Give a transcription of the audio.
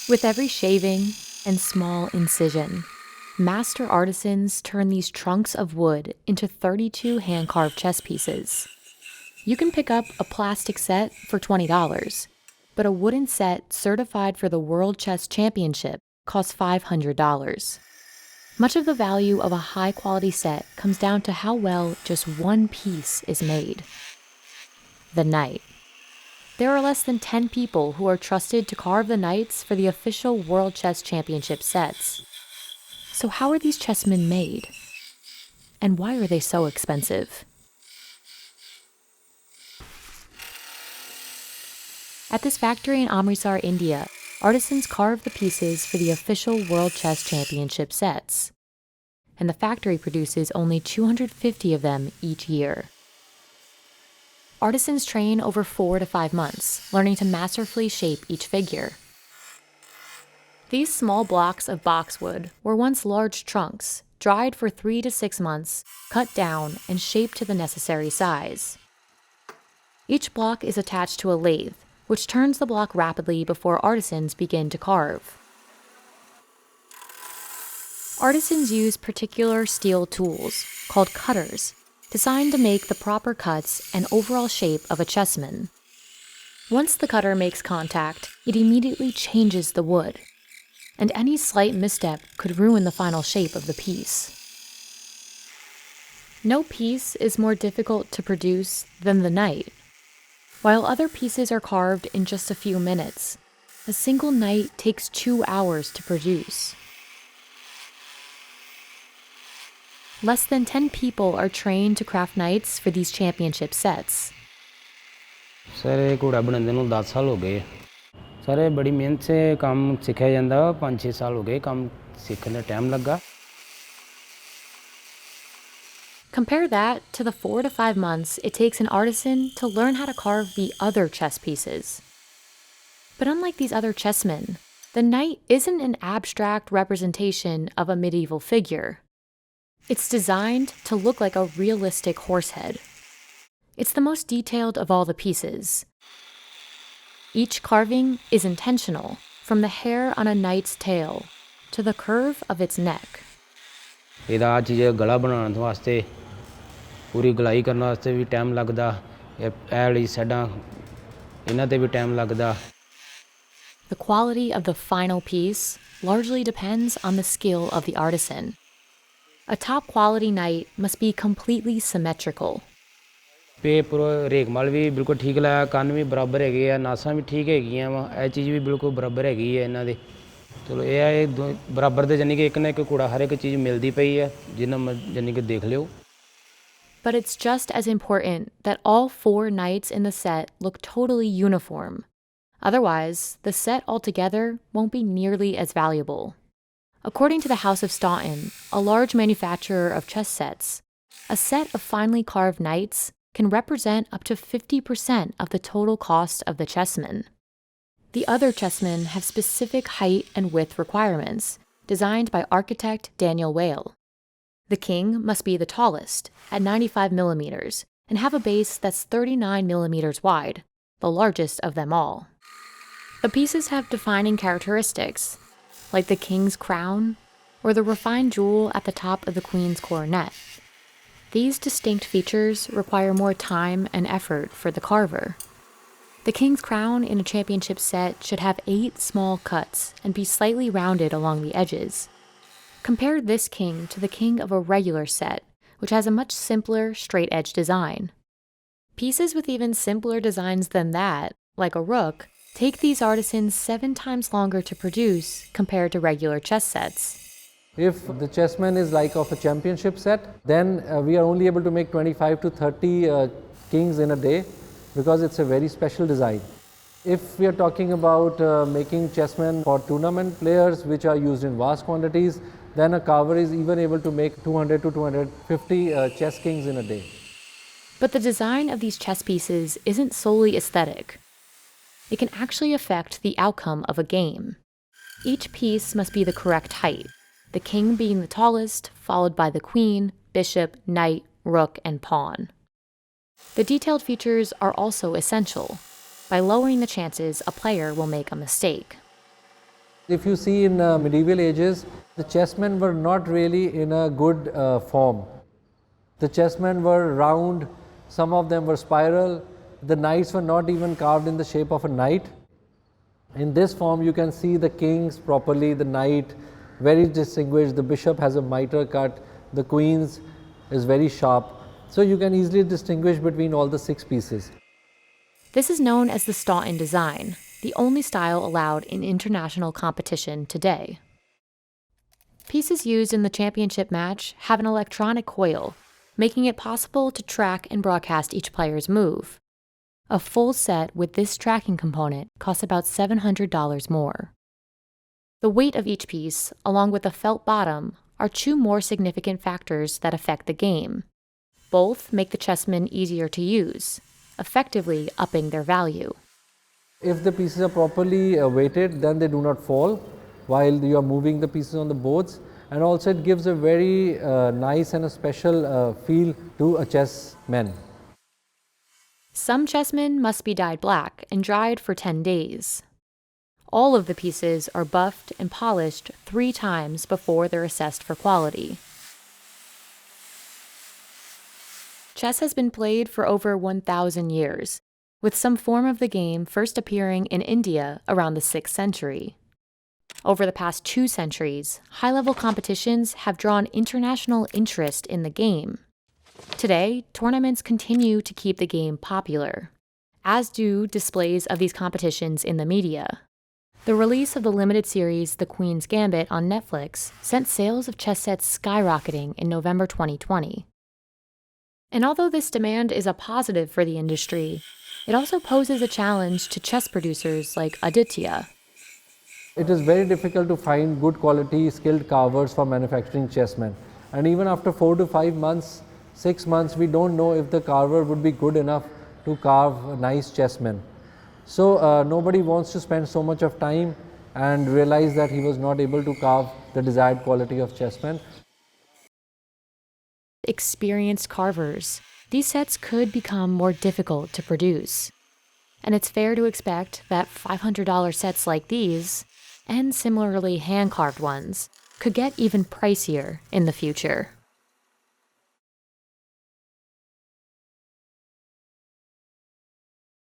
With every shaving and small incision, master artisans turn these trunks of wood into 32 hand-carved chess pieces. You can pick up a plastic set for $20, but a wooden set certified for the World Chess Championship costs $500. Much of the value of a high-quality set comes down to how well just one piece is made. The knight. There are less than 10 people who are trusted to carve the knights for the official World Chess Championship sets. So how are these chessmen made? And why are they so expensive? At this factory in Amritsar, India, artisans carve the pieces for the official World Chess Championship sets. And the factory produces only 250 of them each year. Artisans train over 4 to 5 months, learning to masterfully shape each figure. These small blocks of boxwood were once large trunks, dried for 3 to 6 months, cut down, and shaped to the necessary size. Each block is attached to a lathe, which turns the block rapidly before artisans begin to carve. Artisans use particular steel tools, called cutters, designed to make the proper cuts and overall shape of a chessman. Once the cutter makes contact, it immediately changes the wood, and any slight misstep could ruin the final shape of the piece. No piece is more difficult to produce than the knight. While other pieces are carved in just a few minutes, a single knight takes 2 hours to produce. Less than 10 people are trained to craft knights for these championship sets. Sir ये घोड़ा बनाने ਨੂੰ 10 ਸਾਲ ਹੋ ਗਏ sir ये बड़ी मेहनत से काम सिखाया ਜਾਂਦਾ 5-6 ਸਾਲ ਹੋ ਗਏ ਕੰਮ ਸਿੱਖਣ ਦਾ ਟਾਈਮ ਲੱਗਾ Compare that to the 4 to 5 months it takes an artisan to learn how to carve the other chess pieces. But unlike these other chessmen, the knight isn't an abstract representation of a medieval figure. It's designed to look like a realistic horse head. It's the most detailed of all the pieces. Each carving is intentional, from the hair on a knight's tail to the curve of its neck. ਇਹਦਾ ਚੀਜ਼ ਗਲਾ ਬਣਾਉਣ ਵਾਸਤੇ ਪੂਰੀ ਗਲਾਈ ਕਰਨ ਵਾਸਤੇ ਵੀ time ਲੱਗਦਾ ਇਹ ਵਾਲੀ ਸਾਈਡਾਂ ਇਹਨਾਂ ਤੇ ਵੀ ਟਾਈਮ ਲੱਗਦਾ The quality of the final piece largely depends on the skill of the artisan. A top quality knight must be completely symmetrical. Paper ਰੇਗਮਾਲ ਵੀ ਬਿਲਕੁਲ ਠੀਕ ਲਾਇਆ ਕੰਨ ਵੀ ਬਰਾਬਰ ਹੈਗੇ ਆ ਨਾਸਾਂ ਵੀ ਠੀਕ ਹੈਗੀਆਂ ਵਾ ਇਹ ਚੀਜ਼ ਵੀ ਬਿਲਕੁਲ ਬਰਾਬਰ ਹੈਗੀ ਹੈ ਇਹਨਾਂ ਦੇ ਚਲੋ ਇਹ ਆ ਇਹ ਬਰਾਬਰ ਦੇ ਜਾਨੀ ਕਿ ਇੱਕ ਨਾ ਇੱਕ ਕੂੜਾ ਹਰ ਇੱਕ ਚੀਜ਼ ਮਿਲਦੀ ਪਈ ਹੈ ਜਿੰਨਾ ਜਾਨੀ ਕਿ ਦੇਖ ਲਿਓ But it's just as important that all 4 knights in the set look totally uniform. Otherwise, the set altogether won't be nearly as valuable. According to the House of Staunton, a large manufacturer of chess sets, a set of finely carved knights can represent up to 50% of the total cost of the chessman. The other chessmen have specific height and width requirements, designed by architect Daniel Whale. The king must be the tallest, at 95 millimeters, and have a base that's 39 millimeters wide, the largest of them all. The pieces have defining characteristics, like the king's crown or the refined jewel at the top of the queen's coronet. These distinct features require more time and effort for the carver. The king's crown in a championship set should have 8 small cuts and be slightly rounded along the edges. Compare this king to the king of a regular set, which has a much simpler, straight-edge design. Pieces with even simpler designs than that, like a rook, take these artisans 7 times longer to produce compared to regular chess sets. If the chessman is like of a championship set, then we are only able to make 25 to 30 kings in a day because it's a very special design. If we are talking about making chessmen for tournament players which are used in vast quantities, then a carver is even able to make 200 to 250 chess kings in a day. But the design of these chess pieces isn't solely aesthetic. It can actually affect the outcome of a game. Each piece must be the correct height, the king being the tallest, followed by the queen, bishop, knight, rook, and pawn. The detailed features are also essential, by lowering the chances a player will make a mistake. If you see in medieval ages, the chessmen were not really in a good form. The chessmen were round, some of them were spiral, the knights were not even carved in the shape of a knight. In this form you can see the kings properly, the knight very distinguished, the bishop has a mitre cut, the queen's is very sharp. So you can easily distinguish between all the 6 pieces. This is known as the Staunton design, the only style allowed in international competition today. Pieces used in the championship match have an electronic coil, making it possible to track and broadcast each player's move. A full set with this tracking component costs about $700 more. The weight of each piece, along with the felt bottom, are 2 more significant factors that affect the game. Both make the chessmen easier to use, effectively upping their value. If the pieces are properly weighted, then they do not fall while you are moving the pieces on the boards, and also it gives a very nice and a special feel to a chessman. Some chessmen must be dyed black and dried for 10 days. All of the pieces are buffed and polished 3 times before they're assessed for quality. Chess has been played for over 1,000 years, with some form of the game first appearing in India around the 6th century. Over the past 2 centuries, high-level competitions have drawn international interest in the game. Today, tournaments continue to keep the game popular, as do displays of these competitions in the media. The release of the limited series The Queen's Gambit on Netflix sent sales of chess sets skyrocketing in November 2020. And although this demand is a positive for the industry, it also poses a challenge to chess producers like Aditya. It is very difficult to find good quality skilled carvers for manufacturing chessmen. And even after 4 to 5 months, 6 months, we don't know if the carver would be good enough to carve a nice chessmen. So nobody wants to spend so much of time and realize that he was not able to carve the desired quality of chessmen. Experienced carvers, these sets could become more difficult to produce. And it's fair to expect that $500 sets like these, and similarly hand-carved ones, could get even pricier in the future.